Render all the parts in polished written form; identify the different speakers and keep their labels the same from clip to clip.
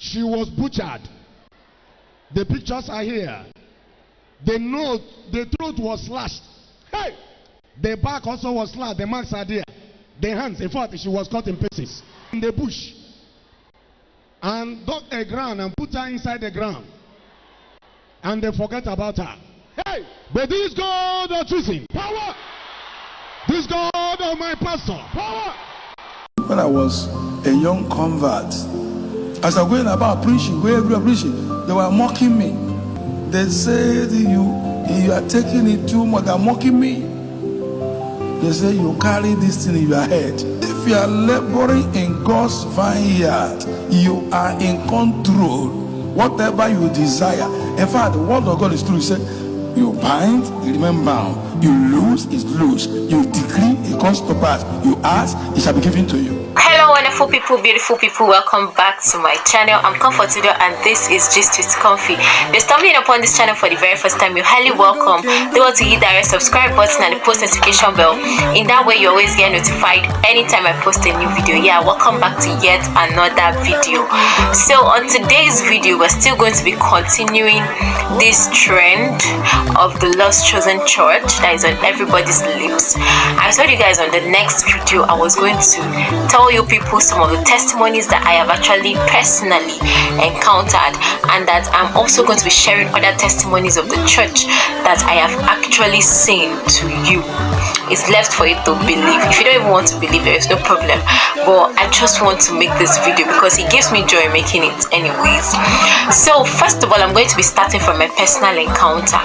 Speaker 1: She was butchered. The pictures are here. The throat was slashed. Hey! The back also was slashed. The marks are there. The hands, in fact, she was cut in pieces. In the bush. And dug a ground and put her inside the ground. And they forget about her. Hey! But this God of choosing power. This God of my pastor power.
Speaker 2: When I was a young convert, as I was going about preaching, wherever we were preaching, they were mocking me. They said, you are taking it too much. They're mocking me. They say you carry this thing in your head. If you are laboring in God's vineyard, you are in control. Whatever you desire. In fact, the word of God is true. He said, you bind, you remain bound. You lose, it's loose. You decree, it comes to pass. You ask, it shall be given to you.
Speaker 3: Hello wonderful people, beautiful people, welcome back to my channel. I'm Comfortable and this is Gist with Comfy. If you're stumbling upon this channel for the very first time, you're highly welcome. Don't want to hit that red subscribe button and the post notification bell. In that way you always get notified anytime I post a new video. Yeah, welcome back to yet another video. So on today's video, we're still going to be continuing this trend of the Lost Chosen Church that is on everybody's lips. I told you guys on the next video I was going to tell you people some of the testimonies that I have actually personally encountered, and that I'm also going to be sharing other testimonies of the church that I have actually seen to you. It's left for you to believe. If you don't even want to believe, there is no problem, but I just want to make this video because it gives me joy making it anyways. So first of all, I'm going to be starting from my personal encounter.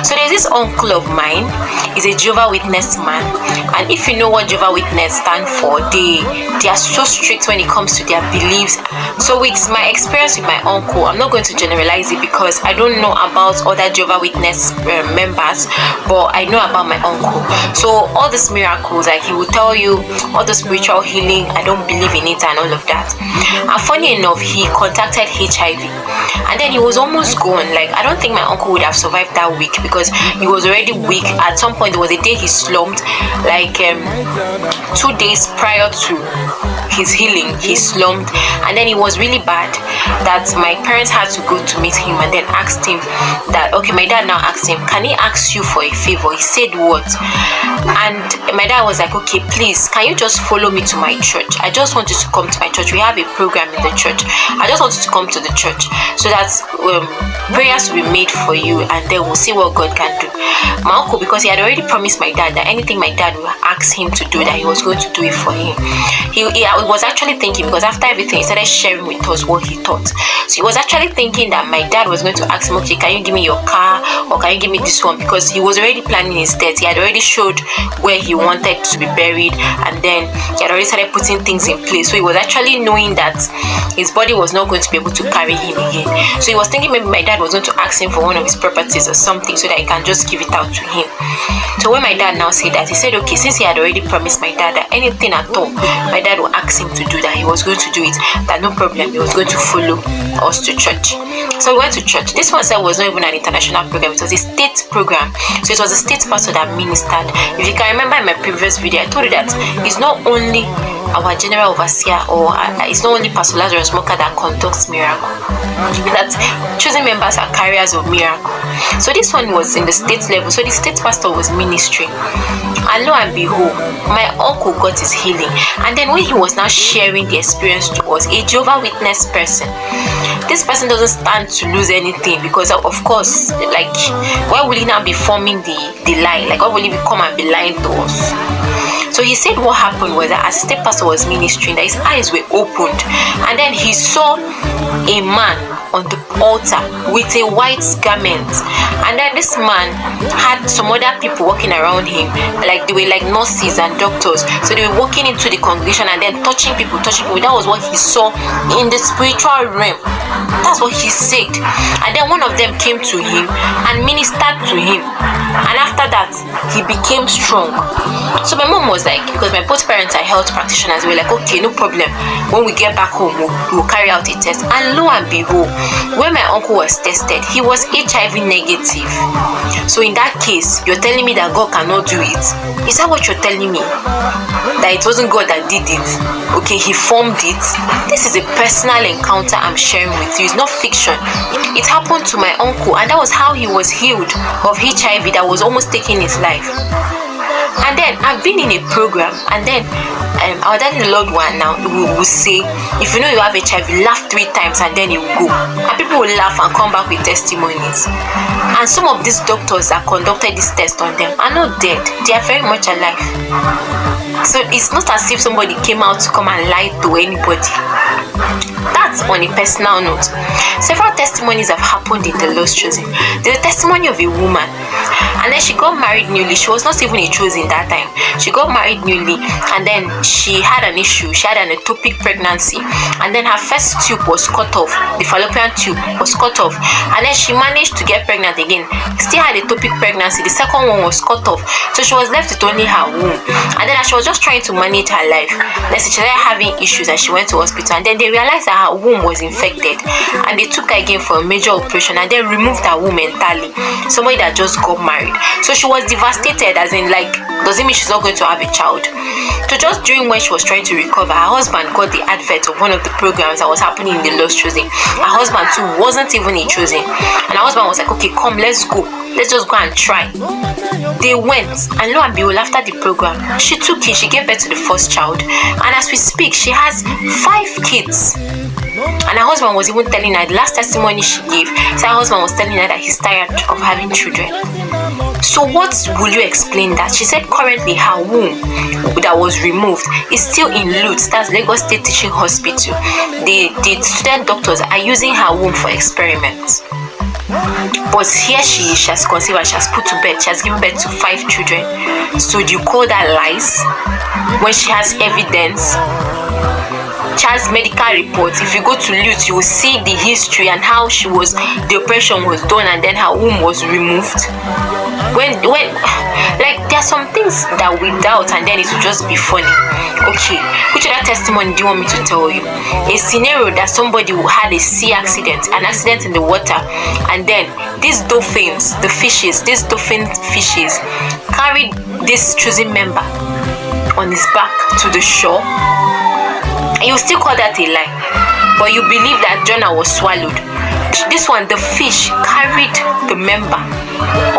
Speaker 3: So there's this uncle of mine. He's a Jehovah's Witness man, and if you know what Jehovah's Witness stand for, they are so strict when it comes to their beliefs. So with my experience with my uncle, I'm not going to generalize it because I don't know about other Jehovah's Witness members, but I know about my uncle. So all these miracles, like he will tell you all the spiritual healing, I don't believe in it and all of that. And funny enough, he contacted HIV and then he was almost gone. Like I don't think my uncle would have survived that week because he was already weak. At some point there was a day he slumped, like 2 days prior to his healing, he slumped, and then it was really bad that my parents had to go to meet him and then asked him that, okay, my dad now asked him, can he ask you for a favor? He said what? And my dad was like, okay, please, can you just follow me to my church? I just want you to come to my church. We have a program in the church. I just want you to come to the church so that prayers will be made for you and then we'll see what God can do. My uncle, because he had already promised my dad that anything my dad will ask him to do, that he was going to do it for him. He was actually thinking, because after everything he started sharing with us what he thought. So he was actually thinking that my dad was going to ask him, okay, can you give me your car or can you give me this one? Because he was already planning his death. He had already showed where he wanted to be buried and then he had already started putting things in place. So he was actually knowing that his body was not going to be able to carry him again. So he was thinking maybe my dad was going to ask him for one of his properties or something so that he can just give it out to him. So when my dad now said that, he said, okay, since he had already promised my dad that anything at all my dad will ask him to do, that he was going to do it, that no problem, he was going to follow us to church. So we went to church. This one said was not even an international program, it was a state program. So it was a state pastor that ministered. If you can remember in my previous video, I told you that it's not only our general overseer or it's not only Pastor Lazarus Moka that conducts miracle, that chosen members are carriers of miracle. So this one was in the state level. So the state pastor was ministering, and lo and behold, my uncle got his healing. And then when he was now sharing the experience to us, a Jehovah's Witness person, this person doesn't stand to lose anything, because of course, like, why will he now be forming the lie? Like, why will he come and be lying to us? So he said what happened was that as the state pastor was ministering, that his eyes were opened and then he saw a man on the altar with a white garment, and then this man had some other people walking around him, like they were like nurses and doctors. So they were walking into the congregation and then touching people. That was what he saw in the spiritual realm. That's what he said. And then one of them came to him and ministered to him, and after that he became strong. So my mom was like, because my both parents are health practitioners, we were like, okay, no problem, when we get back home we'll carry out a test. And lo and behold, when my uncle was tested, he was HIV negative. So in that case, you're telling me that God cannot do it? Is that what you're telling me? That it wasn't God that did it? Okay, he formed it. This is a personal encounter I'm sharing with you. It's not fiction. It happened to my uncle, and that was how he was healed of HIV that was almost taking his life. And then I've been in a program, and then our daddy, the Lord one now, will say, if you know you have HIV, laugh 3 times and then you go. And people will laugh and come back with testimonies. And some of these doctors that conducted this test on them are not dead. They are very much alive. So it's not as if somebody came out to come and lie to anybody. That's on a personal note. Several testimonies have happened in the Lost Chosen. There's a testimony of a woman, and then she got married newly. She was not even a chosen that time. She got married newly, and then she had an issue. She had an ectopic pregnancy, and then her first tube was cut off. The fallopian tube was cut off, and then she managed to get pregnant again. Still had ectopic pregnancy. The second one was cut off, so she was left with only her womb. And then as she was just trying to manage her life, then she started having issues, and she went to hospital, and then they realized that her womb was infected, and they took her again for a major operation, and then removed her womb entirely. Somebody that just got married, so she was devastated, as in, like, does it mean she's not going to have a child? So just during when she was trying to recover, her husband got the advert of one of the programs that was happening in the Lost Chosen. Her husband too wasn't even a chosen, and her husband was like, okay, come, let's go, let's just go and try. They went, and lo and behold, after the program, she took it, she gave birth to the first child, and as we speak, she has 5 kids. And her husband was even telling her, the last testimony she gave, so her husband was telling her that he's tired of having children. So what will you explain that? She said currently her womb that was removed is still in Lutz, that's Lagos State Teaching Hospital. The student doctors are using her womb for experiments. But here she has conceived and she has put to bed. She has given birth to 5 children. So do you call that lies when she has evidence? She has medical reports. If you go to Lutz, you will see the history and how the operation was done, and then her womb was removed. When like, there are some things that we doubt, and then it will just be funny. Okay, which other testimony do you want me to tell you? A scenario that somebody who had a sea accident, an accident in the water, and then these dolphins, these dolphin fishes carried this chosen member on his back to the shore. And you still call that a lie, but you believe that Jonah was swallowed. This one, the fish carried the member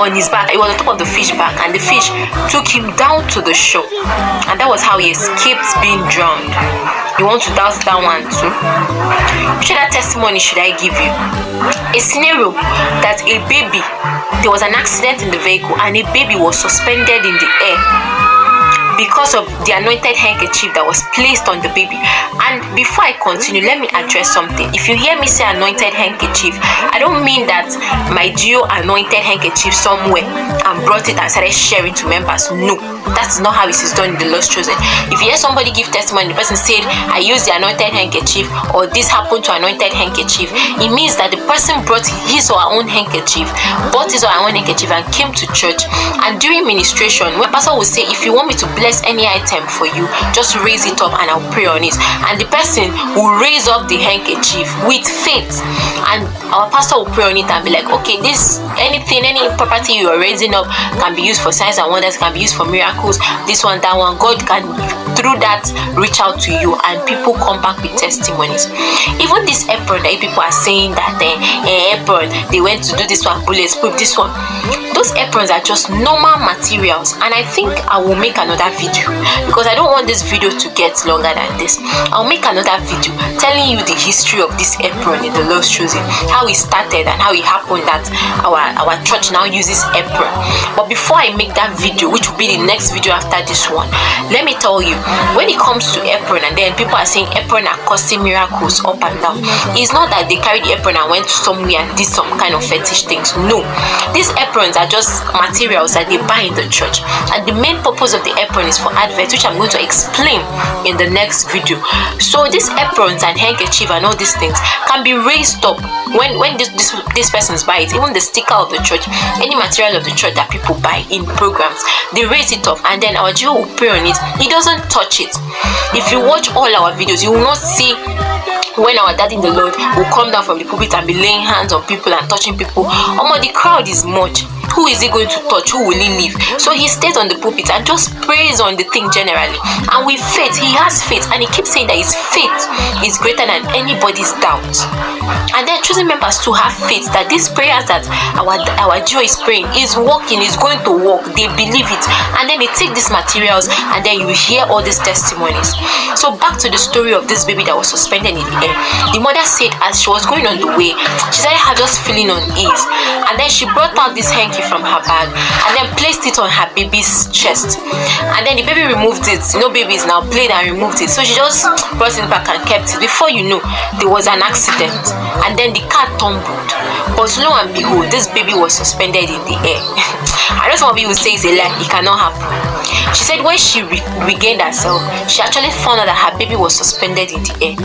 Speaker 3: on his back. It was on top of the fish back, and the fish took him down to the shore, and that was how he escaped being drowned. You want to doubt that one too? Which other testimony should I give you? A scenario that a baby, there was an accident in the vehicle, and a baby was suspended in the air because of the anointed handkerchief that was placed on the baby. And before I continue, let me address something. If you hear me say anointed handkerchief, I don't mean that my Geo anointed handkerchief somewhere and brought it and started sharing to members. No, that's not how it is done in the Lost Chosen. If you hear somebody give testimony, the person said, I used the anointed handkerchief, or this happened to anointed handkerchief, it means that the person brought his or her own handkerchief, bought his or her own handkerchief, and came to church. And during ministration, when pastor will say, if you want me to bless any item for you, just raise it up and I'll pray on it. And the person will raise up the handkerchief with faith, and our pastor will pray on it and be like, okay, this, anything, any property you are raising up can be used for signs and wonders, can be used for miracles, this one, that one. God can through that reach out to you, and people come back with testimonies. Even this apron that people are saying that apron, they went to do this one, bulletproof, this one, those aprons are just normal materials. And I think I will make another video, because I don't want this video to get longer than this. I'll make another video telling you the history of this apron in the Lost Chosen, how it started and how it happened that our church now uses apron. But before I make that video, which will be the next video after this one, let me tell you, when it comes to apron, and then people are saying apron are causing miracles up and down, it's not that they carried the apron and went somewhere and did some kind of fetish things. No, these aprons are just materials that they buy in the church, and the main purpose of the apron is for advert, which I'm going to explain in the next video. So these aprons and handkerchief and all these things can be raised up. When this person's buy it, even the sticker of the church, any material of the church that people buy in programs, they raise it up, and then our Jew will pray on it. He doesn't touch it. If you watch all our videos, you will not see when our daddy in the Lord will come down from the pulpit and be laying hands on people and touching people. The crowd is much. Who is he going to touch? Who will he leave? So he stays on the pulpit and just prays on the thing generally. And with faith, he has faith, and he keeps saying that his faith is greater than anybody's doubt. And they're choosing members to have faith that these prayers that our Joe is praying is working, is going to work. They believe it, and then they take these materials, and then you hear all these testimonies. So back to the story of this baby that was suspended in the air. The mother said as she was going on the way, she started just feeling unease, and then she brought out this hanky from her bag and then placed it on her baby's chest, and then the baby removed it. Babies now played and removed it, so she just brought it back and kept it. Before you know, there was an accident, and then the car tumbled, but lo and behold, this baby was suspended in the air. I know some of you will say it's a lie, it cannot happen. She said when she regained herself, she actually found out that her baby was suspended in the air,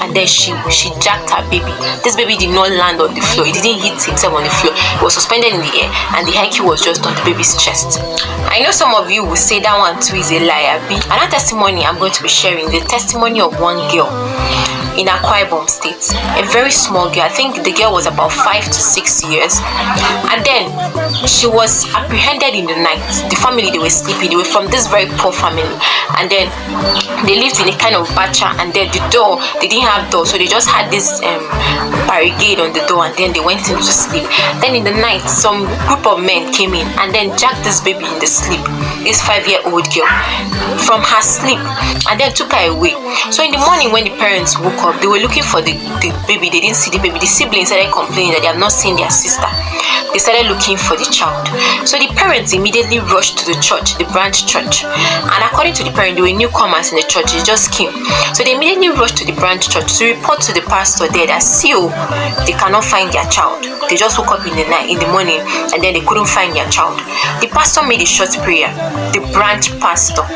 Speaker 3: and then she jacked her baby. This baby did not land on the floor, it didn't hit himself on the floor, it was suspended in the air, and the hanky was just on the baby's chest. I know some of you will say that one too is a lie. Another testimony I'm going to be sharing, the testimony of one girl in Akwa Ibom State, a very small girl. I think the girl was about 5 to 6 years, and then she was apprehended in the night. The family, they were sleeping, they were from this very poor family, and then they lived in a kind of bacha, and then the door, they didn't have door, so they just had this barricade on the door, and then they went into sleep. Then in the night, some group of men came in and then jacked this baby in the sleep, this 5-year-old girl, from her sleep, and then took her away. So in the morning when the parents woke up, they were looking for the baby. They didn't see the baby. The siblings started complaining that they have not seen their sister. They started looking for the child. So the parents immediately rushed to the church, the branch church, and according to the parents, they were newcomers in the church, they just came. So they immediately rushed to the branch church to report to the pastor there that they cannot find their child. They just woke up in the morning, and then they couldn't find their child. The pastor made a short prayer. The branch pastor,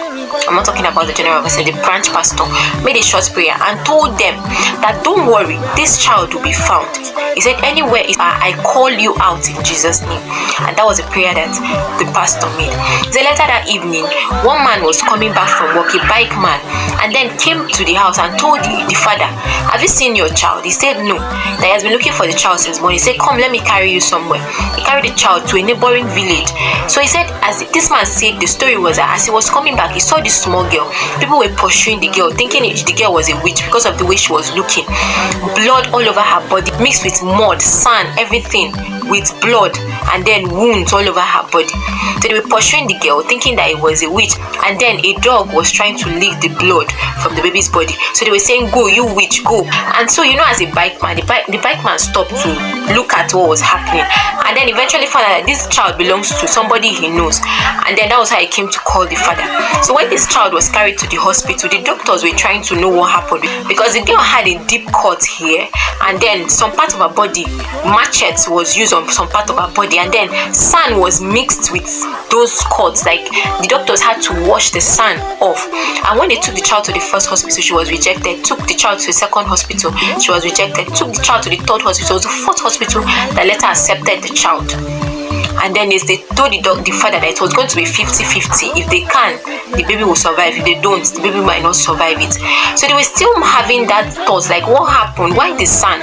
Speaker 3: I'm not talking about the general officer, the branch pastor made a short prayer and told them that don't worry, this child will be found. He said, anywhere I call you out in Jesus' name. And that was a prayer that the pastor made. So later that evening, one man was coming back from work, a bike man, and then came to the house and told the father, have you seen your child? He said no, that he has been looking for the child since morning. He said, come, let me carry you somewhere. He carried the child to a neighboring village. So he said, as this man said, the story was that as he was coming back, he saw this small girl. People were pursuing the girl, thinking the girl was a witch because of the way she was looking. Blood all over her body, mixed with mud, sand, everything, with blood, and then wounds all over her body. So they were pursuing the girl, thinking that it was a witch, and then a dog was trying to lick the blood from the baby's body. So they were saying, go, you witch, go. And so, as a bike man, the bike man stopped to look at what was happening, and then eventually found out that this child belongs to somebody he knows, and then that was how he came to call the father. So when this child was carried to the hospital, the doctors were trying to know what happened, because the girl had a deep cut here, and then some part of her body, machetes was used on some part of her body, and then sand was mixed with those cuts. Like, the doctors had to wash the sand off. And when they took the child to the first hospital, she was rejected. Took the child to the second hospital, she was rejected. Took the child to the third hospital, it was the fourth hospital that later accepted the child. And then they told the father that it was going to be 50-50. If they can, the baby will survive. If they don't, the baby might not survive it. So they were still having that thought, like, what happened? Why the sand?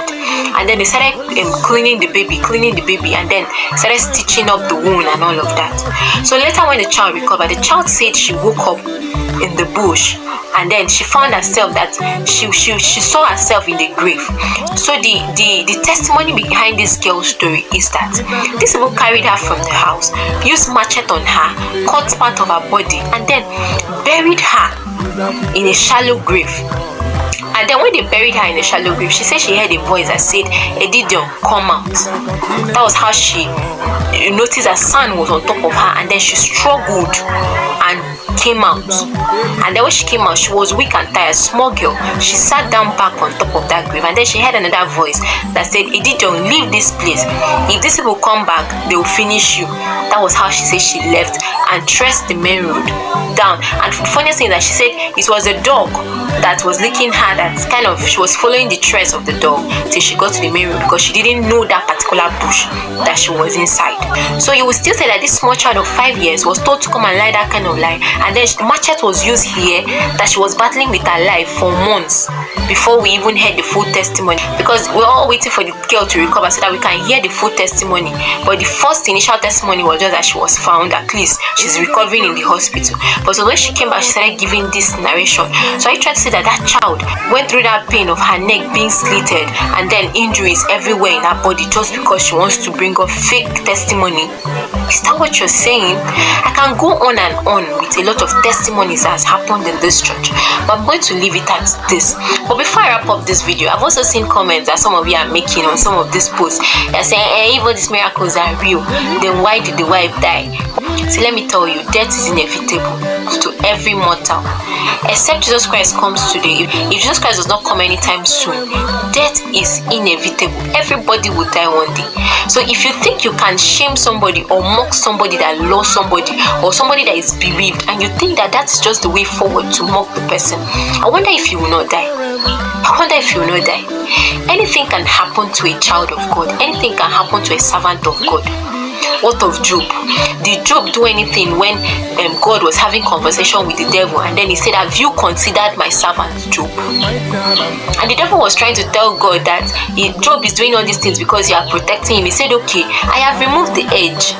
Speaker 3: And then they started cleaning the baby, and then started stitching up the wound and all of that. So later when the child recovered, the child said she woke up in the bush, and then she found herself that she saw herself in the grave. So the testimony behind this girl's story is that these people carried her from the house, used machete on her, cut part of her body, and then buried her in a shallow grave. And then when they buried her in a shallow grave, she said she heard a voice that said, Edidion, come out. That was how she noticed that sand was on top of her, and then she struggled and came out. And then when she came out, she was weak and tired, small girl. She sat down back on top of that grave, and then she heard another voice that said, Edijon, leave this place. If these people come back, they will finish you. That was how she said she left and traced the main road down. And the funniest thing is that she said it was a dog that was licking her, that kind of, she was following the trace of the dog till she got to the main road, because she didn't know that particular bush that she was inside. So you will still say that this small child of 5 years was told to come and lie that kind of lie, and then the machete was used here, that she was battling with her life for months before we even heard the full testimony, because we're all waiting for the girl to recover so that we can hear the full testimony. But the first initial testimony was just that she was found, at least she's recovering in the hospital. But so when she came back, she started giving this narration. So I tried to say that that child went through that pain of her neck being slitted and then injuries everywhere in her body just because she wants to bring up fake testimony. Is that what you're saying? I can go on and on with a lot of testimonies that has happened in this church, but I'm going to leave it at this. But before I wrap up this video, I've also seen comments that some of you are making on some of these posts. They're saying, even these miracles are real, then why did the wife die? See, let me tell you, death is inevitable to every mortal, except Jesus Christ comes today. If Jesus Christ does not come anytime soon, death is inevitable. Everybody will die one day. So if you think you can shame somebody or mock somebody that lost somebody, or somebody that is bereaved, and you think that that's just the way forward to mock the person, I wonder if you will not die. I wonder if you will not die. Anything can happen to a child of God. Anything can happen to a servant of God. What of Job? Did Job do anything when God was having conversation with the devil, and then he said, have you considered my servant Job? And the devil was trying to tell God that Job is doing all these things because you are protecting him. He said, okay, I have removed the edge.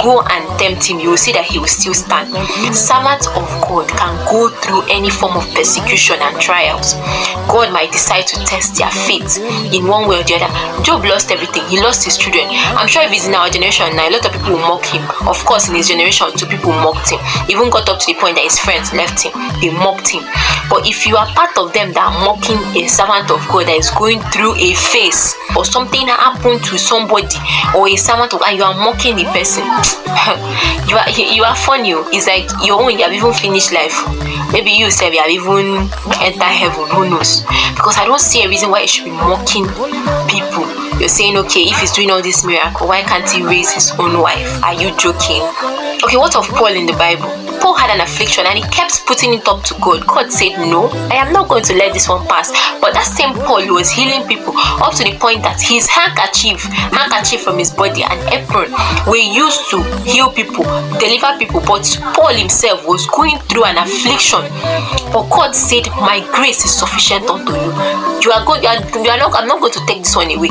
Speaker 3: Go and tempt him. You will see that he will still stand. Servants of God can go through any form of persecution and trials. God might decide to test their faith in one way or the other. Job lost everything. He lost his children. I'm sure if it's in our generation now, a lot of people will mock him. Of course, in his generation, two people mocked him. Even got up to the point that his friends left him. They mocked him. But if you are part of them that are mocking a servant of God that is going through a phase, or something happened to somebody, or a servant of God, and you are mocking the person, you are funny. It's like your own, you have even finished life. Maybe you say you have even entered heaven. Who knows? Because I don't see a reason why you should be mocking people. You're saying, okay, if he's doing all this miracle, why can't he raise his own wife? Are you joking? Okay, what of Paul in the Bible? Paul had an affliction and he kept putting it up to God. God said, no, I am not going to let this one pass. But that same Paul, he was healing people up to the point that his handkerchief from his body and apron were used to heal people, deliver people. But Paul himself was going through an affliction. But God said, my grace is sufficient unto you. I'm not going to take this one away.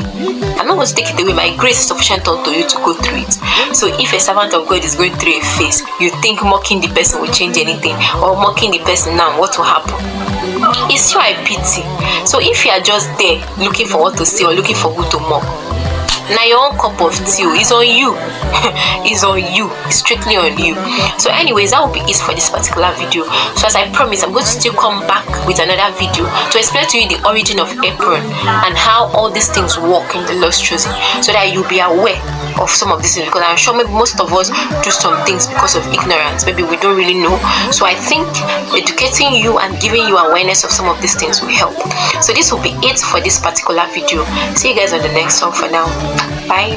Speaker 3: I'm not going to take it away. My grace is sufficient unto you to go through it. So if a servant of God is going through a phase, you think mocking the person will change anything, or mocking the person now, what will happen? It's your pity. So if you are just there looking for what to say or looking for who to mock, now your own cup of tea is on you. It's on you. It's strictly on you. So anyways, that will be it for this particular video. So as I promised, I'm going to still come back with another video to explain to you the origin of apron and how all these things work in the Lost Chosen, so that you'll be aware of some of these things, because I'm sure maybe most of us do some things because of ignorance. Maybe we don't really know. So I think educating you and giving you awareness of some of these things will help. So this will be it for this particular video. See you guys on the next one. For now, bye.